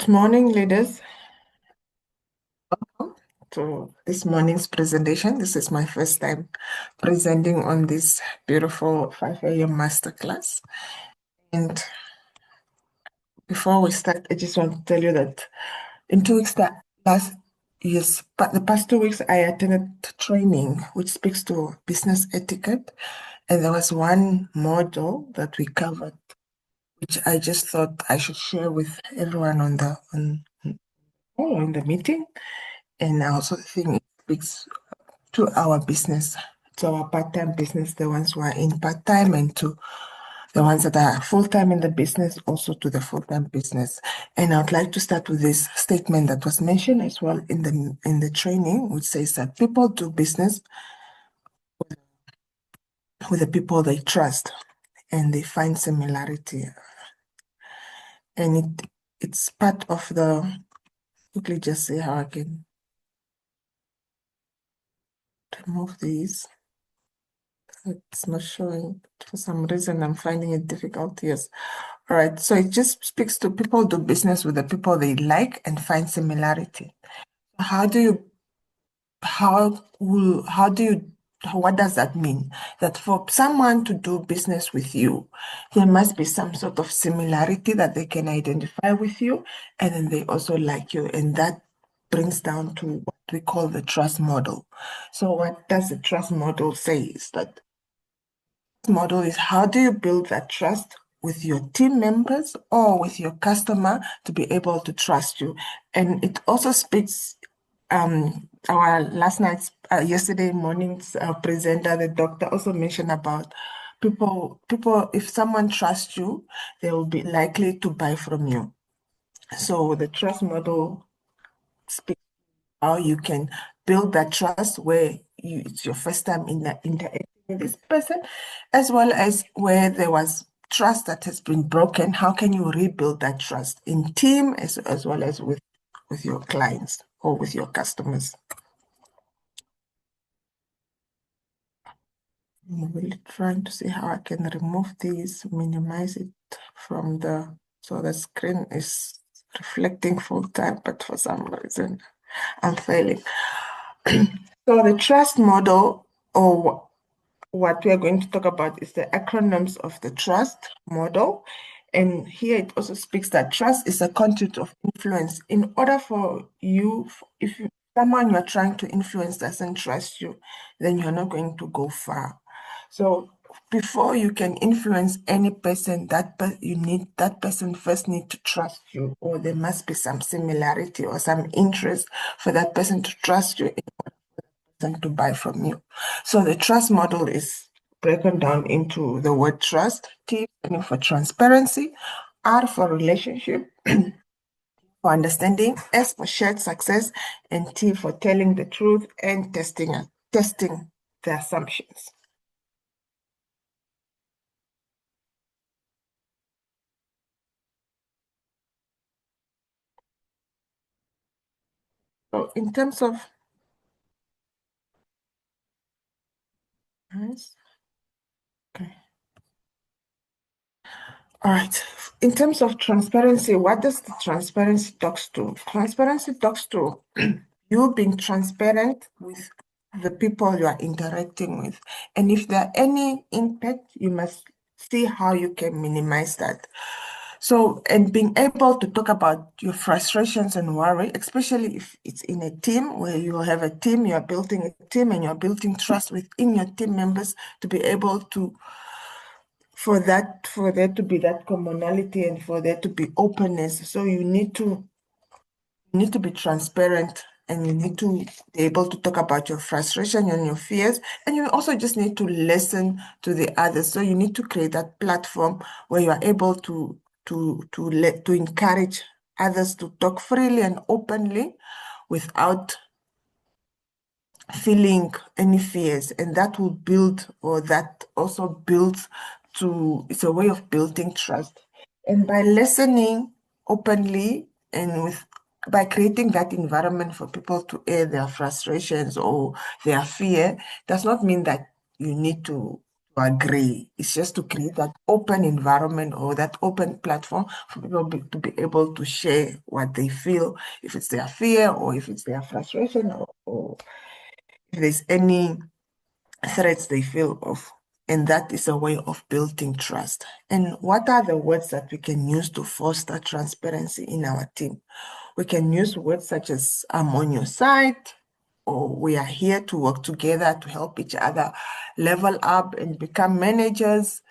Good morning, leaders. Welcome to this morning's presentation. This is my first time presenting on this beautiful 5 a.m. masterclass. And before we start, I just want to tell you that in 2 weeks the past 2 weeks, I attended training which speaks to business etiquette, and there was one module that we covered, which I just thought I should share with everyone in the meeting. And I also think it speaks to our business, to our part-time business, the ones who are in part-time, and to the ones that are full-time in the business, also to the full-time business. And I would like to start with this statement that was mentioned as well in the training, which says that people do business with the people they trust and they find similarity. And it's part of the, quickly just say how I can remove these. It's not showing. For some reason, I'm finding it difficult. Yes. All right. So it just speaks to people do business with the people they like and find similarity. How do you, what does that mean? That for someone to do business with you, there must be some sort of similarity that they can identify with you, and then they also like you. And that brings down to what we call the trust model. So what does the trust model say is that model is how do you build that trust with your team members or with your customer to be able to trust you. And it also speaks our yesterday morning's presenter, the doctor, also mentioned about people, if someone trusts you, they will be likely to buy from you. So the trust model speaks how you can build that trust where it's your first time interacting with this person, as well as where there was trust that has been broken. How can you rebuild that trust in team as well as with your clients or with your customers? I'm really trying to see how I can remove these, minimize it from so the screen is reflecting full time, but for some reason I'm failing. So the trust model, or what we are going to talk about, is the acronyms of the trust model. And here it also speaks that trust is a conduit of influence. In order for you, if someone you're trying to influence doesn't trust you, then you're not going to go far. So before you can influence any person, that person first need to trust you, or there must be some similarity or some interest for that person to trust you and to buy from you. So the trust model is broken down into the word trust, T standing for transparency, R for relationship, for understanding, S for shared success, and T for telling the truth and testing the assumptions. So in terms of okay. All right. In terms of transparency, what does the transparency talks to? Transparency talks to you being transparent with the people you are interacting with. And if there are any impact, you must see how you can minimize that. So, and being able to talk about your frustrations and worry, especially if it's in a team where you have a team, you're building a team and you're building trust within your team members to be able to for there to be that commonality and for there to be openness. So you need to be transparent, and you need to be able to talk about your frustration and your fears, and you also just need to listen to the others. So you need to create that platform where you are able to encourage others to talk freely and openly without feeling any fears, and that will build, or that also builds it's a way of building trust. And by listening openly and by creating that environment for people to air their frustrations or their fear, does not mean that you need to to agree. It's just to create that open environment or that open platform for people to be able to share what they feel, if it's their fear or if it's their frustration or if there's any threats they feel of. And that is a way of building trust. And what are the words that we can use to foster transparency in our team? We can use words such as I'm on your side, or we are here to work together to help each other level up and become managers.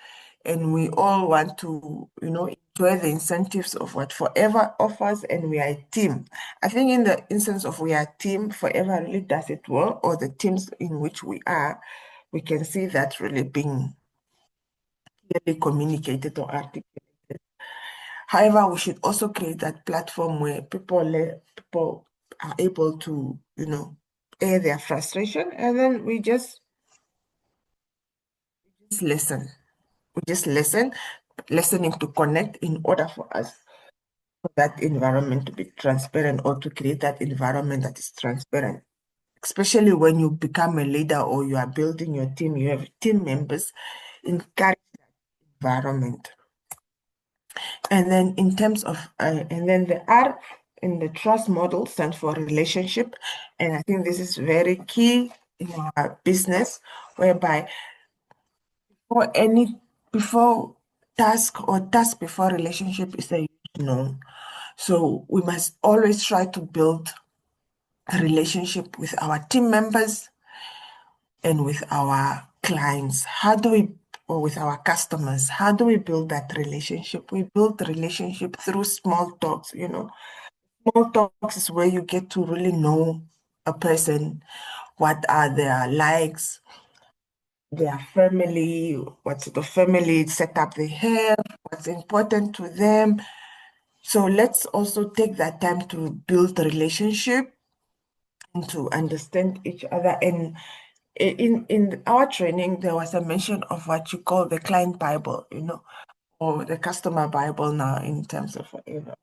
And we all want to, enjoy the incentives of what Forever offers, and we are a team. I think in the instance of we are a team, Forever really does it well, or the teams in which we are, we can see that really being clearly communicated or articulated. However, we should also create that platform where people are able to, air their frustration, and then we just listen. We just listen, listening to connect in order for us for that environment to be transparent or to create that environment that is transparent. Especially when you become a leader or you are building your team, you have team members, encourage that environment. And then in terms of, and then the R in the trust model stands for relationship. And I think this is very key in our business, whereby before task before relationship is a no. So we must always try to build a relationship with our team members and with our clients. Or with our customers, how do we build that relationship? We build the relationship through small talks, Small talks is where you get to really know a person, what are their likes, their family, what sort of family setup they have, what's important to them. So let's also take that time to build a relationship and to understand each other. And in our training, there was a mention of what you call the client Bible, or the customer Bible now in terms of Forever.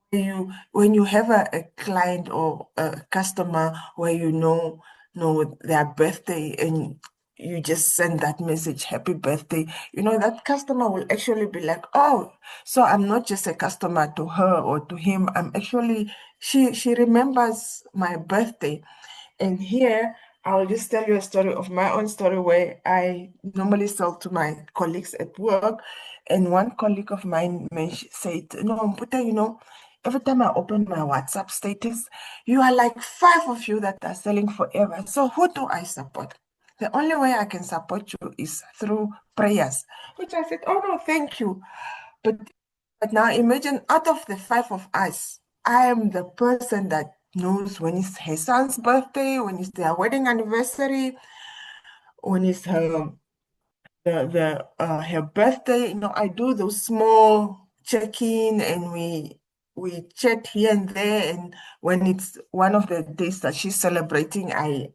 When you have a client or a customer where know their birthday and you just send that message, happy birthday, that customer will actually be like, oh, so I'm not just a customer to her or to him. I'm actually, she remembers my birthday. And here, I'll just tell you a story of my own story where I normally sell to my colleagues at work. And one colleague of mine said, no, Mbute, every time I open my WhatsApp status, you are like 5 of you that are selling Forever. So who do I support? The only way I can support you is through prayers, which I said, oh no, thank you. But now imagine out of the 5 of us, I am the person that knows when it's her son's birthday, when it's their wedding anniversary, when it's her birthday. I do those small check-in and we chat here and there. And when it's one of the days that she's celebrating, I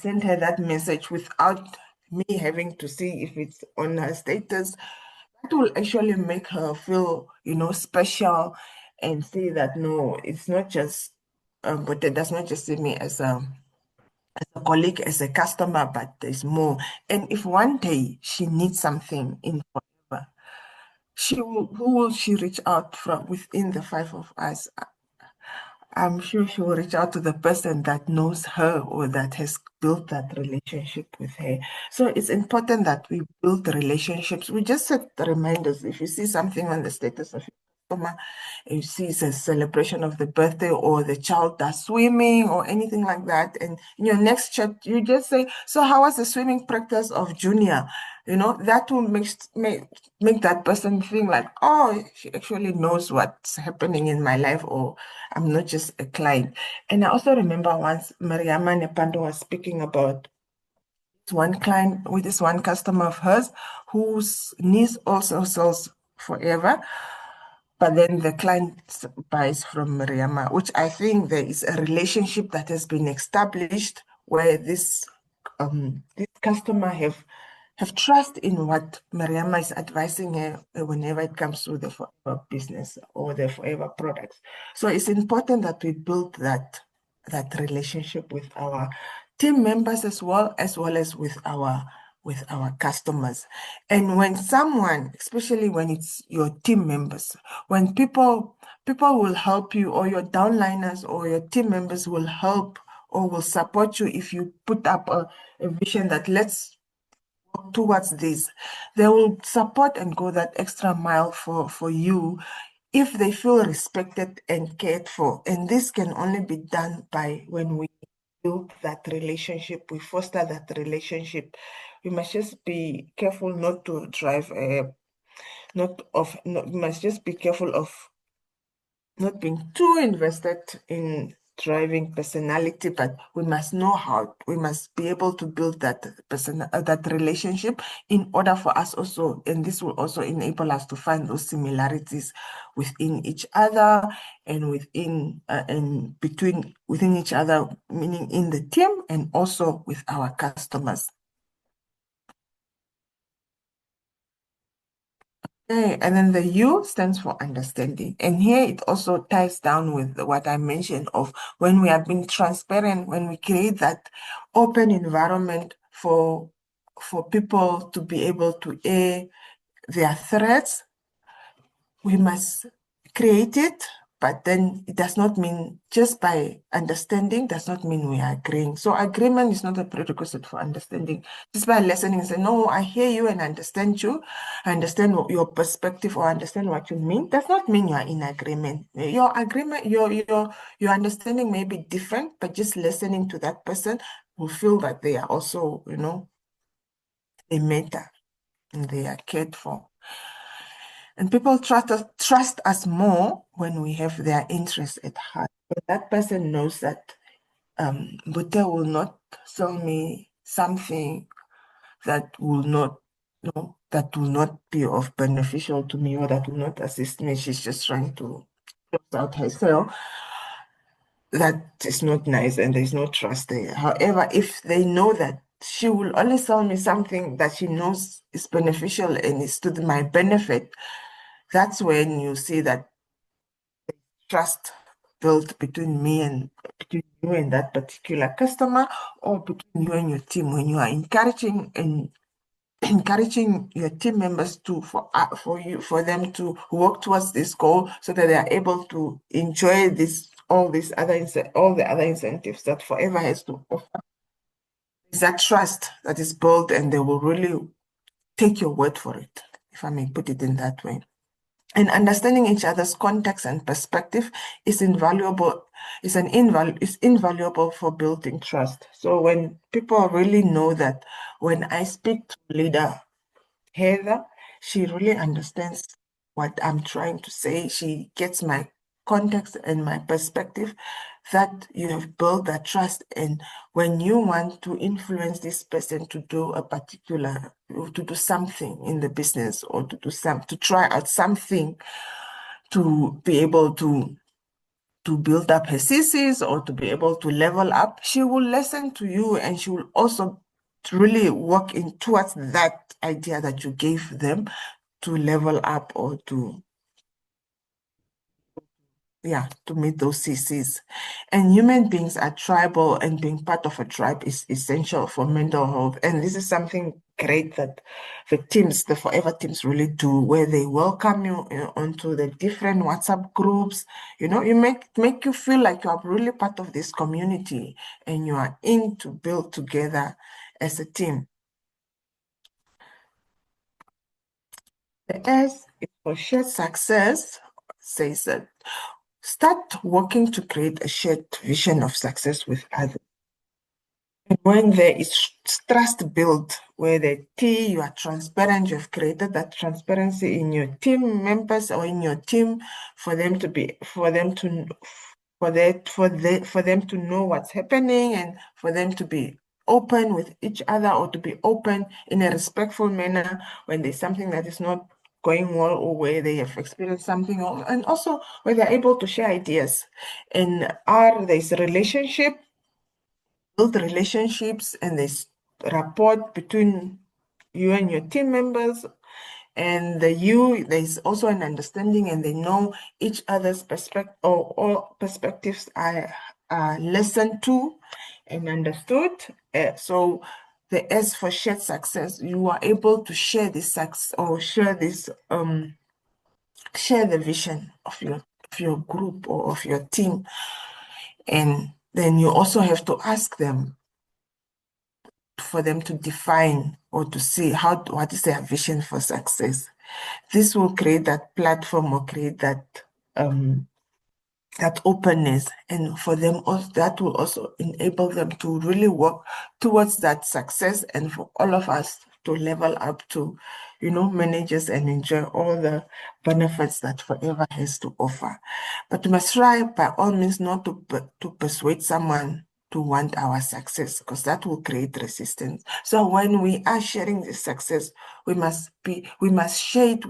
send her that message without me having to see if it's on her status. That will actually make her feel, special and see that no, it's not just, but it does not just see me as a colleague, as a customer, but there's more. And if one day she needs something in Forever, who will she reach out from within the 5 of us? I'm sure she will reach out to the person that knows her or that has built that relationship with her. So it's important that we build relationships. We just set the reminders. If you see something on the status of your customer, you see it's a celebration of the birthday or the child that's swimming or anything like that. And in your next chat, you just say, so how was the swimming practice of Junior? That will make that person feel like, oh, she actually knows what's happening in my life, or I'm not just a client. And I also remember once Mariama Nepando was speaking about one client with this one customer of hers whose niece also sells Forever. But then the client buys from Mariama, which I think there is a relationship that has been established where this customer have trust in what Mariama is advising her whenever it comes to the Forever business or the Forever products. So it's important that we build that relationship with our team members as well as with with our customers. And when someone, especially when it's your team members, when people will help you, or your downliners or your team members will help or will support you if you put up a vision that let's work towards this. They will support and go that extra mile for you if they feel respected and cared for. And this can only be done by when we build that relationship, we foster that relationship. We must just be careful not to drive a not of not, we must just be careful of not being too invested in driving personality, but we must know how, we must be able to build that that relationship in order for us also, and this will also enable us to find those similarities within each other and within and between within each other, meaning in the team and also with our customers. Okay, and then the U stands for understanding. And here it also ties down with what I mentioned of when we are being transparent, when we create that open environment for people to be able to air their threats, we must create it, but then it does not mean just by understanding does not mean we are agreeing. So agreement is not a prerequisite for understanding. Just by listening and saying, no, I hear you and understand you, I understand your perspective or understand what you mean, does not mean you are in agreement. Your agreement, your understanding may be different, but just listening to that person will feel that they are also, they matter and they are cared for. And people trust us more when we have their interests at heart. But that person knows that Mbute will not sell me something that will not, that will not be of beneficial to me or that will not assist me. She's just trying to close out herself. That is not nice and there's no trust there. However, if they know that she will only sell me something that she knows is beneficial and is to my benefit, that's when you see that trust built between you and that particular customer, or between you and your team when you are encouraging your team members to for them to work towards this goal so that they are able to enjoy all the other incentives that Forever has to offer. It's that trust that is built, and they will really take your word for it, if I may put it in that way. And understanding each other's context and perspective is invaluable, is invaluable for building trust. So when people really know that when I speak to leader Heather, she really understands what I'm trying to say. She gets my context and my perspective, that you have built that trust. And when you want to influence this person to do to do something in the business, or to try out something to be able to build up her CCs or to be able to level up, she will listen to you, and she will also really work in towards that idea that you gave them to level up or to meet those CCs. And human beings are tribal, and being part of a tribe is essential for mental health. And this is something great that the Forever teams really do, where they welcome you, onto the different WhatsApp groups. You make you feel like you are really part of this community and you are in to build together as a team. The S is for shared success, says that start working to create a shared vision of success with others. And when there is trust built, where the T, you are transparent, you've created that transparency in your team members or in your team for them to know what's happening, and for them to be open with each other, or to be open in a respectful manner when there's something that is not going well, or where they have experienced something, and also where they're able to share ideas. And there's a relationship, build relationships, and there's rapport between you and your team members. And there's also an understanding, and they know each other's perspective, or all perspectives are listened to and understood. So the S for shared success, you are able to share this success or share the vision of your group or of your team. And then you also have to ask them for them to define or to see what is their vision for success. This will create that platform or create that openness, and for them also, that will also enable them to really work towards that success, and for all of us to level up to, managers and enjoy all the benefits that Forever has to offer. But we must try by all means not to persuade someone to want our success, because that will create resistance. So when we are sharing the success, we must share it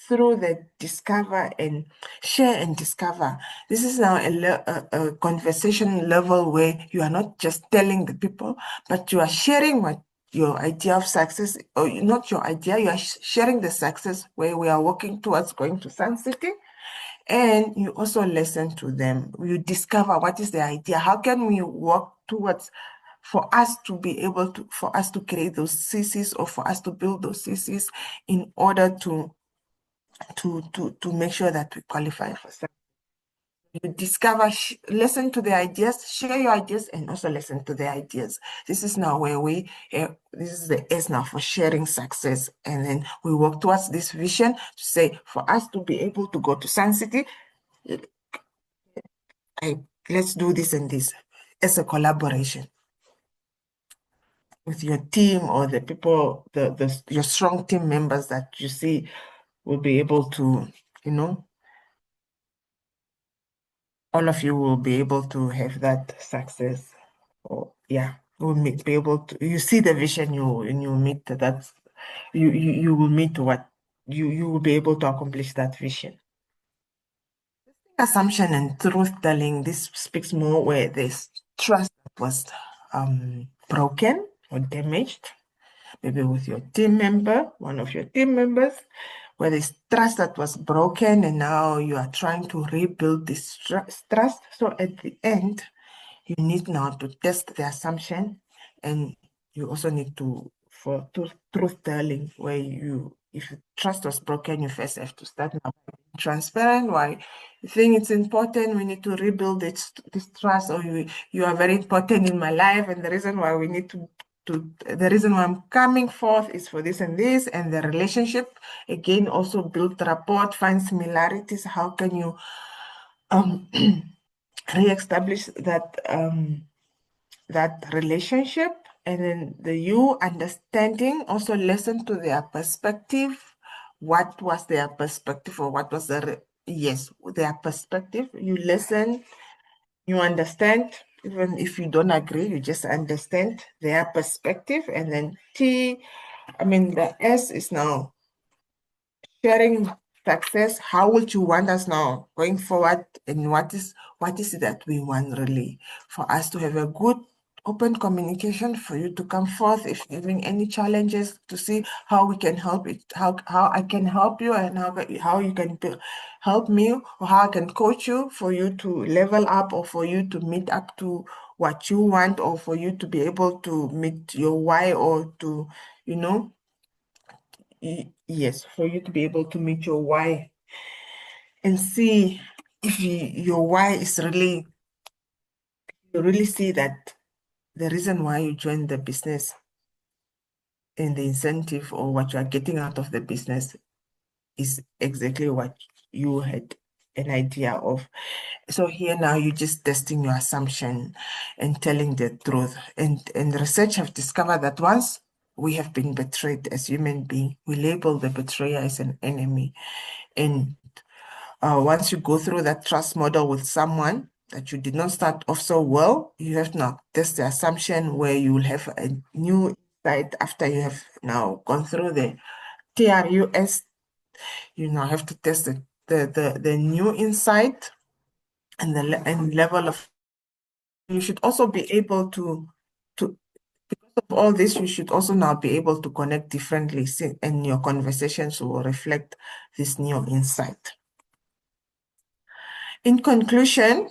through the discover and share and discover. This is now a conversation level where you are not just telling the people, but you are sharing what your idea of success, or not your idea, you are sharing the success where we are working towards going to Sun City. And you also listen to them. You discover what is the idea. How can we work towards for us to create those CCs, or for us to build those CCs in order to make sure that we qualify for something. You discover, listen to the ideas, share your ideas, and also listen to the ideas. This is now where this is the S now for sharing success. And then we work towards this vision to say, for us to be able to go to Sun City, let's do this and this as a collaboration with your team, or the people, your strong team members that you see will be able to, all of you will be able to have that success. Or yeah, will be able to. You see the vision, and you meet that. You will meet what you will be able to accomplish that vision. Assumption and truth telling. This speaks more where there's trust that was broken or damaged, maybe with your team member, one of your team members, where there's trust that was broken, and now you are trying to rebuild this trust. So at the end, you need now to test the assumption, and you also need for truth telling, where if trust was broken, you first have to start now being transparent. Why you think it's important, we need to rebuild this trust, or you are very important in my life, and the reason why we need the reason why I'm coming forth is for this and this, and the relationship again also build rapport, find similarities. How can you re-establish that relationship? And then you understanding, also listen to their perspective. What was their perspective, or what was their perspective? You listen, you understand, even if you don't agree, you just understand their perspective. And then the S is now sharing success. How would you want us now going forward, and what is it that we want really? For us to have a good open communication, for you to come forth if having any challenges, to see how we can help it, how I can help you, and how you can help me, or how I can coach you for you to level up, or for you to meet up to what you want, or for you to be able to meet your why, or to, yes, for you to be able to meet your why, and see if your why is really, you really see that the reason why you joined the business, and the incentive, or what you are getting out of the business, is exactly what you had an idea of. So here now you're just testing your assumption and telling the truth. And research have discovered that once we have been betrayed as human beings, we label the betrayer as an enemy. And once you go through that trust model with someone that you did not start off so well, you have to now test the assumption, where you will have a new insight after you have now gone through the TRUS. You now have to test the new insight, and the level of. You should also be able to because of all this, you should also now be able to connect differently, and your conversations will reflect this new insight. In conclusion,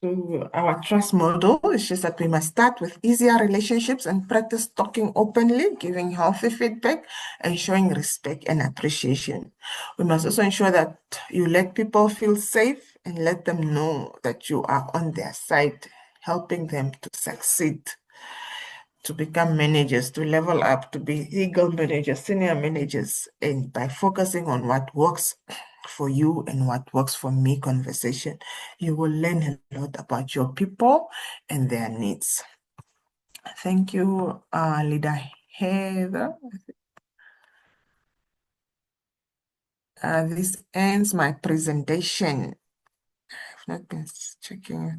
to our trust model. It's just that we must start with easier relationships and practice talking openly, giving healthy feedback, and showing respect and appreciation. We must also ensure that you let people feel safe and let them know that you are on their side, helping them to succeed, to become managers, to level up, to be eagle managers, senior managers, and by focusing on what works for you and what works for me conversation, you will learn a lot about your people and their needs. Thank you, Leader Heather. This ends my presentation. I've not been checking if